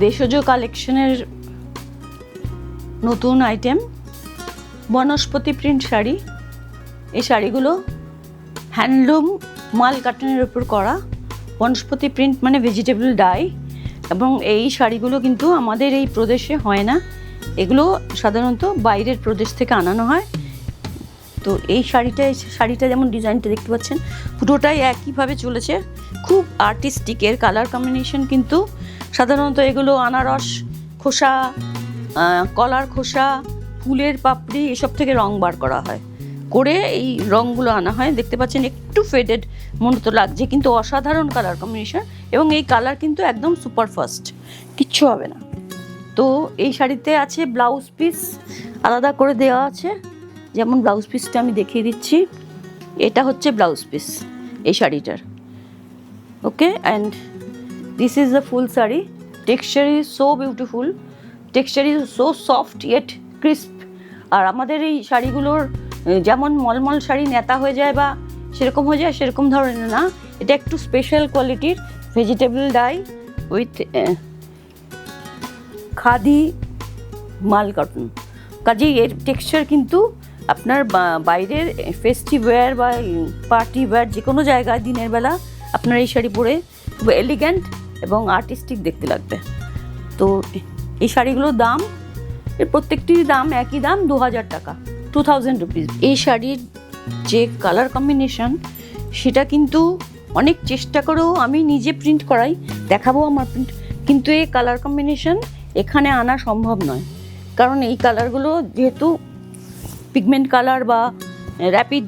দেশজ কালেকশনের নতুন item বনস্পতি print sari. এই শাড়িগুলো হ্যান্ডলুম মাল কাটনের উপর করা। বনস্পতি প্রিন্ট মানে ভেজিটেবল ডাই, এবং এই শাড়িগুলো কিন্তু আমাদের এই প্রদেশে হয় না, এগুলো সাধারণত বাইরের প্রদেশ থেকে আনানো হয়। তো এই শাড়িটা যেমন ডিজাইনটা দেখতে পাচ্ছেন পুরোটাই একইভাবে চলেছে, খুব আর্টিস্টিক। এর কালার কম্বিনেশন কিন্তু সাধারণত এগুলো আনারস খোসা, কলার খোসা, ফুলের পাপড়ি এসব থেকে রং বার করা হয়, করে এই রঙগুলো আনা হয়। দেখতে পাচ্ছেন একটু ফেডেড মনে তো লাগছে, কিন্তু অসাধারণ কালার কম্বিনেশন, এবং এই কালার কিন্তু একদম সুপার ফাস্ট, কিচ্ছু হবে না। তো এই শাড়িতে আছে ব্লাউজ পিস আলাদা করে দেওয়া আছে, যেমন ব্লাউজ পিসটা আমি দেখিয়ে দিচ্ছি। এটা হচ্ছে ব্লাউজ পিস এই শাড়িটার। Okay, and this is the full sari. Texture is so beautiful, texture is so soft yet crisp. আর আমাদের এই শাড়িগুলোর যেমন মলমল শাড়ি নেতা হয়ে যায় বা সেরকম হয়ে যায়, সেরকম ধরনের না, এটা একটু স্পেশাল কোয়ালিটির ভেজিটেবল ডাই উইথ খাদি মাল কটন। কাজেই এর টেক্সচার কিন্তু আপনার বাইরের ফেস্টিভ ওয়্যার বা পার্টি ওয়্যার যে কোনো জায়গায় দিনের বেলা আপনার এই শাড়ি পরে খুব এলিগ্যান্ট এবং আর্টিস্টিক দেখতে লাগবে। তো এই শাড়িগুলোর দাম, এর প্রত্যেকটির দাম একই দাম, 2000 টাকা, 2000 রুপিস। এই শাড়ির যে কালার কম্বিনেশন সেটা কিন্তু অনেক চেষ্টা করেও আমি নিজে প্রিন্ট করাই, দেখাবো আমার প্রিন্ট, কিন্তু এই কালার কম্বিনেশন এখানে আনা সম্ভব নয়। কারণ এই কালারগুলো যেহেতু পিগমেন্ট কালার বা র্যাপিড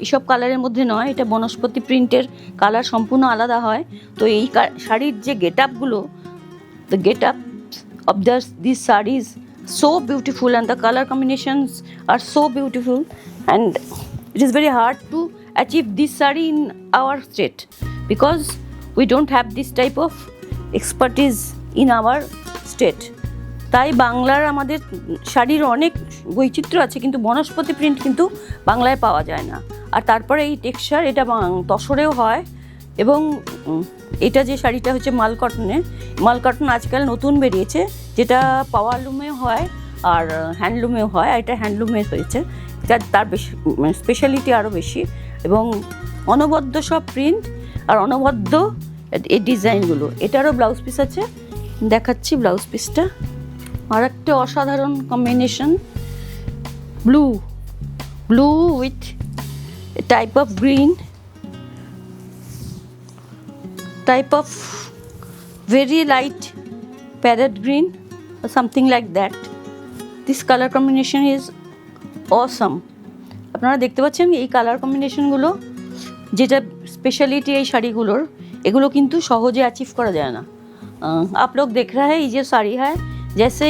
এসব কালারের মধ্যে নয়, এটা বনস্পতি প্রিন্টের কালার সম্পূর্ণ আলাদা হয়। তো এই শাড়ির যে গেট আপগুলো, the get up of these sarees so beautiful, and the color combinations are so beautiful, and it is very hard to achieve this saree in our state because we don't have this type of expertise in our state. তাই বাংলার আমাদের শাড়ির অনেক বৈচিত্র্য আছে, কিন্তু বনস্পতি print কিন্তু বাংলায় পাওয়া যায় না। আর তারপরে এই টেক্সচার এটা তসরেও হয়, এবং এটা যে শাড়িটা হচ্ছে মাল কটনে, মাল কটন আজকাল নতুন বেরিয়েছে, যেটা পাওয়ারলুমেও হয় আর হ্যান্ডলুমেও হয়। এটা হ্যান্ডলুমে হয়েছে, তার বেশি স্পেশালিটি আরও বেশি, এবং অনবদ্য সব প্রিন্ট আর অনবদ্য এই ডিজাইনগুলো। এটারও ব্লাউজ পিস আছে, দেখাচ্ছি ব্লাউজ পিসটা। আর একটা অসাধারণ combination, blue with type of green, type of very light parrot green or something like that. This color combination is awesome. আপনারা দেখতে পাচ্ছেন এই কালার কম্বিনেশনগুলো, যেটা স্পেশালিটি এই শাড়িগুলোর, এগুলো কিন্তু সহজে অ্যাচিভ करा जाए ना। आप लोग देख रहे हैं ये जो साड़ी है, जैसे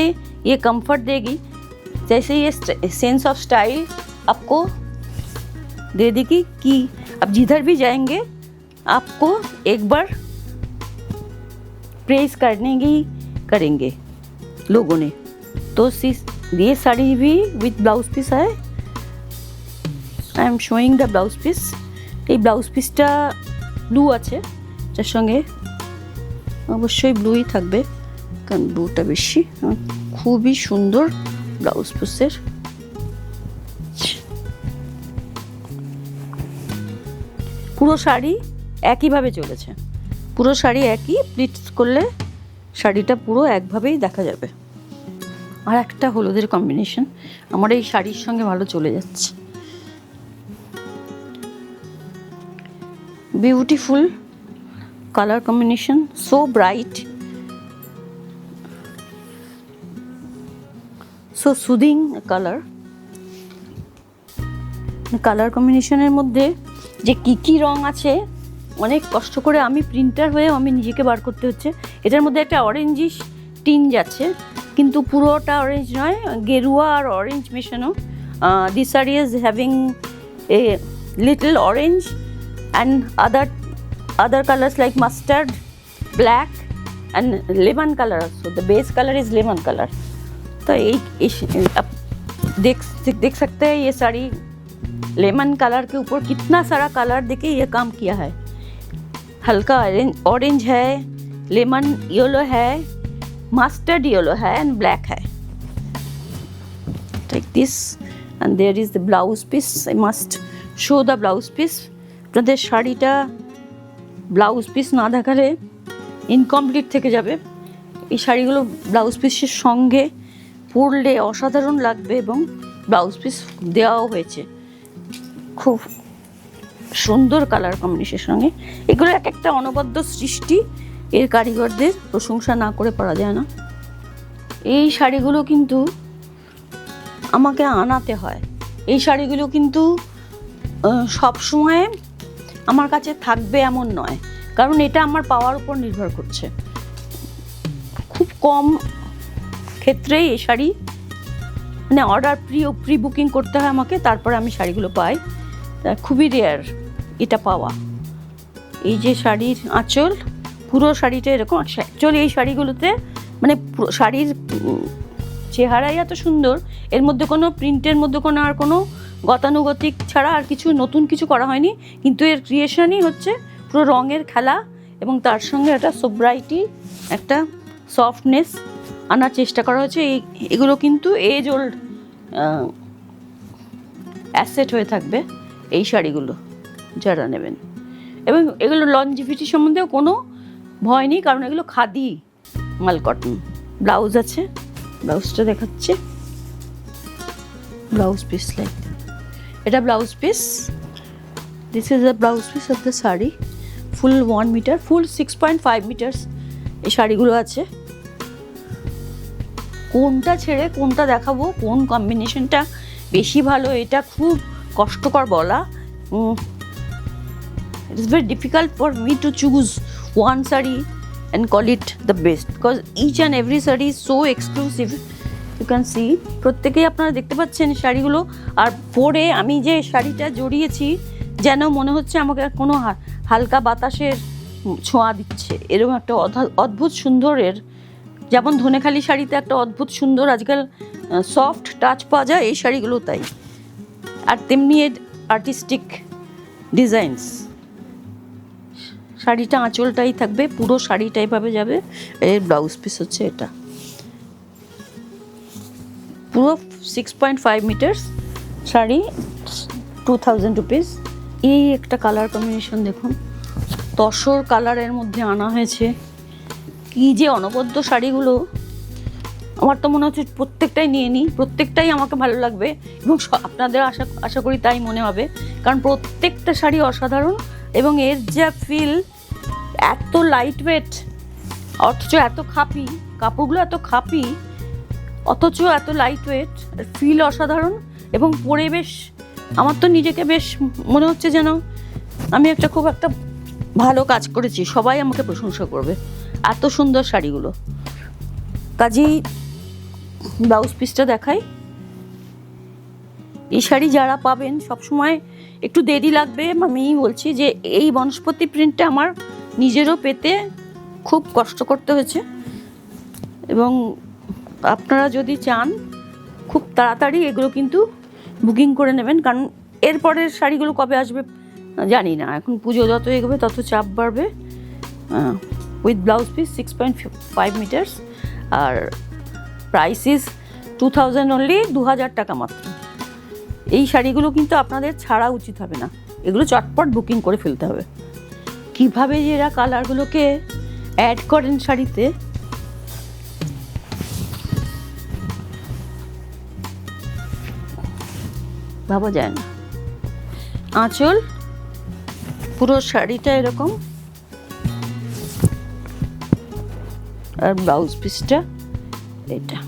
ये कंफर्ट देगी, जैसे ये सेंस ऑफ स्टाइल आपको दे देगी कि अब जिधर भी जाएंगे आपको एक बार प्रेस करने ही करेंगे लोगों ने। तो ये साड़ी भी विथ ब्लाउज पीस है। I am showing the blouse piece. এই ব্লাউজ পিসটা ব্লু আছে, যার সঙ্গে অবশ্যই ব্লুই থাকবে, কারণ ব্লুটা বেশি। খুবই সুন্দর ব্লাউজ পিসের। পুরো শাড়ি একইভাবে চলেছে, পুরো শাড়ি একই, প্লিটস করলে শাড়িটা পুরো একভাবেই দেখা যাবে। আর একটা হলুদের কম্বিনেশন আমার এই শাড়ির সঙ্গে ভালো চলে যাচ্ছে। Beautiful colour combination, so bright, so soothing colour. Colour কম্বিনেশনের মধ্যে যে কী রং আছে, অনেক কষ্ট করে আমি প্রিন্টার হয়ে আমি নিজেকে বার করতে হচ্ছে। এটার মধ্যে একটা অরেঞ্জিশ টিঞ্জ আছে, কিন্তু পুরোটা অরেঞ্জ নয়, গেরুয়া আর অরেঞ্জ মেশানো। This sari is having a little orange and other colours like mustard, black and lemon colour also. The base colour is lemon colour. तो आप देख सकते हैं ये साड़ी लेमन कलर के ऊपर कितना सारा कलर देके ये काम किया है। हल्का ऑरेंज है, लेमन येलो है, মাস্টার্ড ইয়েলো হ্যাঁ অ্যান্ড ব্ল্যাক হ্যাঁ, like this, and there is the blouse piece. I must show the blouse piece. আপনাদের শাড়িটা ব্লাউজ পিস না দেখালে ইনকমপ্লিট থেকে যাবে। এই শাড়িগুলো ব্লাউজ পিসের সঙ্গে পরলে অসাধারণ লাগবে এবং ব্লাউজ পিস দেওয়াও হয়েছে খুব সুন্দর কালার কম্বিনেশনের সঙ্গে। এগুলো এক একটা অনবদ্য সৃষ্টি, এর কারিগরদের প্রশংসা না করে পারা যায় না। এই শাড়িগুলো কিন্তু আমাকে আনাতে হয়, এই শাড়িগুলো কিন্তু সব সময় আমার কাছে থাকবে এমন নয়, কারণ এটা আমার পাওয়ার উপর নির্ভর করছে। খুব কম ক্ষেত্রেই এই শাড়ি মানে অর্ডার প্রি বুকিং করতে হয় আমাকে, তারপরে আমি শাড়িগুলো পাই। খুবই রেয়ার এটা পাওয়া। এই যে শাড়ির আঁচল, পুরো শাড়িটা এরকম। অ্যাকচুয়ালি এই শাড়িগুলোতে মানে শাড়ির চেহারাই এত সুন্দর, এর মধ্যে কোনো প্রিন্টের মধ্যে কোনো আর কোনো গতানুগতিক ছাড়া আর কিছু নতুন কিছু করা হয়নি, কিন্তু এর ক্রিয়েশনই হচ্ছে পুরো রঙের খেলা এবং তার সঙ্গে একটা সোব্রাইটি, একটা সফটনেস আনার চেষ্টা করা হয়েছে। এগুলো কিন্তু এজ ওল্ড অ্যাসেট হয়ে থাকবে এই শাড়িগুলো যারা নেবেন, এবং এগুলো লঞ্জিভিটি সম্বন্ধেও কোনো ভয় নেই, কারণ এগুলো খাদি মাল কটন। ব্লাউজ আছে, ব্লাউজটা দেখাচ্ছে, ব্লাউজ পিস লাইক এটা blouse piece. This is the blouse piece of the sari, full 1 metre, full 6.5 metres এই শাড়িগুলো আছে। কোনটা ছেড়ে কোনটা দেখাবো, কোন কম্বিনেশনটা বেশি ভালো, এটা খুব কষ্টকর বলা। It is very difficult for me to choose one saree and call it the best, because each and every saree is so exclusive. You can see প্রত্যেকেই আপনারা দেখতে পাচ্ছেন শাড়িগুলো, আর পরে আমি যে শাড়িটা জড়িয়েছি যেন মনে হচ্ছে আমাকে কোনো হালকা বাতাসের ছোঁয়া দিচ্ছে, এরকম একটা অদ্ভুত সুন্দরের, যেমন ধনেখালি শাড়িতে একটা অদ্ভুত সুন্দর আজকাল সফট টাচ পাওয়া যায়, এই শাড়িগুলো তাই। আর তেমনি এর আর্টিস্টিক ডিজাইনস। শাড়িটা আঁচলটাই থাকবে, পুরো শাড়িটা এভাবে যাবে। এর ব্লাউজ পিস হচ্ছে এটা, পুরো 6.5 মিটার্স শাড়ি, 2000 রুপিস। এই একটা কালার কম্বিনেশন দেখুন, তসর কালারের মধ্যে আনা হয়েছে। কি যে অনবদ্য শাড়িগুলো, আমার তো মনে হচ্ছে প্রত্যেকটাই নিয়ে নিই, প্রত্যেকটাই আমাকে ভালো লাগবে এবং আপনাদের আশা করি তাই মনে হবে, কারণ প্রত্যেকটা শাড়ি অসাধারণ এবং এর যা ফিল, এত লাইট ওয়েট অথচ এত খাপি, কাপড়গুলো এত খাপি অথচ এত লাইট ওয়েট, ফিল অসাধারণ এবং পরে বেশ, আমার তো নিজেকে বেশ মনে হচ্ছে যেন আমি খুব একটা ভালো কাজ করেছি, সবাই আমাকে প্রশংসা করবে, এত সুন্দর শাড়িগুলো। কাজেই ব্লাউজ পিসটা দেখাই। এই শাড়ি যারা পাবেন সবসময় একটু দেরি লাগবে, আমি বলছি যে এই বনস্পতি প্রিন্টটা আমার নিজেরও পেতে খুব কষ্ট করতে হয়েছে, এবং আপনারা যদি চান খুব তাড়াতাড়ি এগুলো কিন্তু বুকিং করে নেবেন, কারণ এরপরের শাড়িগুলো কবে আসবে জানি না। এখন পুজো যত এগোবে তত চাপ বাড়বে। উইথ ব্লাউজ পিস 6.5 মিটার্স, আর প্রাইস ইজ 2000 অনলি, 2000 টাকা মাত্র। এই শাড়িগুলো কিন্তু আপনাদের ছাড়া উচিত হবে না, এগুলো চটপট বুকিং করে ফেলতে হবে। কীভাবে যে এরা কালারগুলোকে অ্যাড করেন শাড়িতে, ভাবা যায় না। আঁচল, পুরো শাড়িটা এরকম, আর ব্লাউজ পিসটা এটা।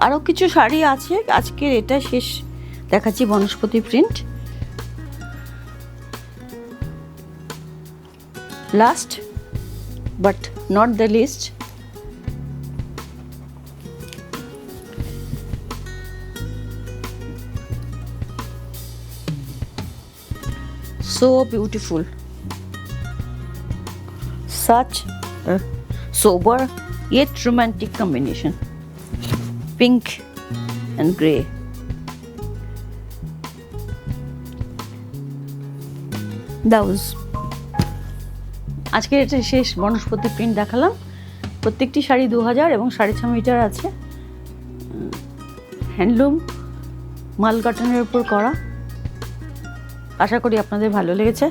আরও কিছু শাড়ি আছে, আজকের এটা শেষ দেখাচ্ছি Banaspati print. Last but not the least, so beautiful, such a sober yet romantic combination, pink and grey. Blouse. আজকে এটা শেষ বনস্পতি প্রিন্ট দেখালাম। প্রত্যেকটি শাড়ি 2000 এবং 6.5 মিটার আছে। হ্যান্ডলুম মাল কটনের উপর করা। আশা করি আপনাদের ভালো লেগেছে।